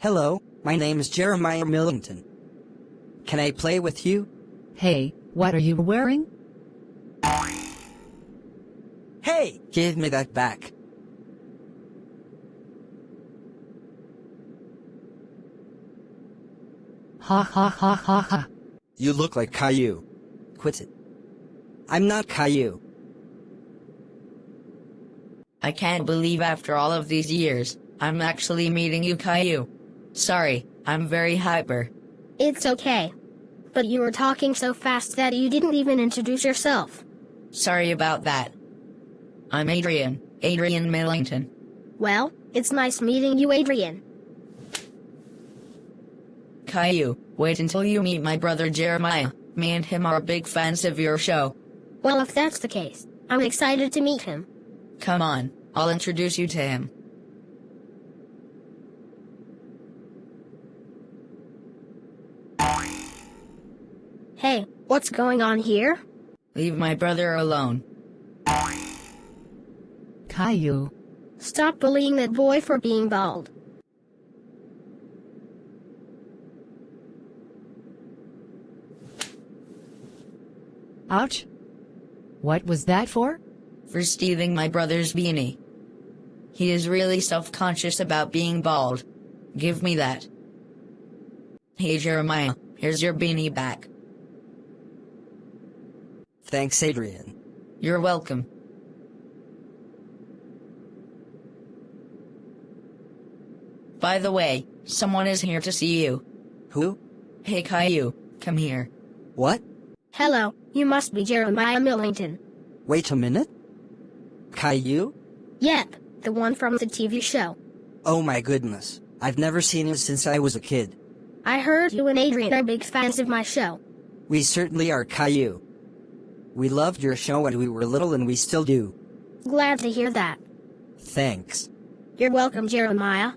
Hello, my name is Jeremiah Millington. Can I play with you? Hey, what are you wearing? Hey, give me that back. Ha ha ha ha ha. You look like Caillou. Quit it. I'm not Caillou. I can't believe after all of these years, I'm actually meeting you, Caillou. Sorry, I'm very hyper. It's okay. But you were talking so fast that you didn't even introduce yourself. Sorry about that. I'm Adrian Millington. Well, it's nice meeting you, Adrian. Caillou, wait until you meet my brother Jeremiah. Me and him are big fans of your show. Well, if that's the case, I'm excited to meet him. Come on, I'll introduce you to him. Hey, what's going on here? Leave my brother alone. Caillou. Stop bullying that boy for being bald. Ouch. What was that for? For stealing my brother's beanie. He is really self-conscious about being bald. Give me that. Hey Jeremiah, here's your beanie back. Thanks, Adrian. You're welcome. By the way, someone is here to see you. Who? Hey Caillou, come here. What? Hello, you must be Jeremiah Millington. Wait a minute. Caillou? Yep, the one from the TV show. Oh my goodness. I've never seen you since I was a kid. I heard you and Adrian are big fans of my show. We certainly are, Caillou. We loved your show when we were little and we still do. Glad to hear that. Thanks. You're welcome, Jeremiah.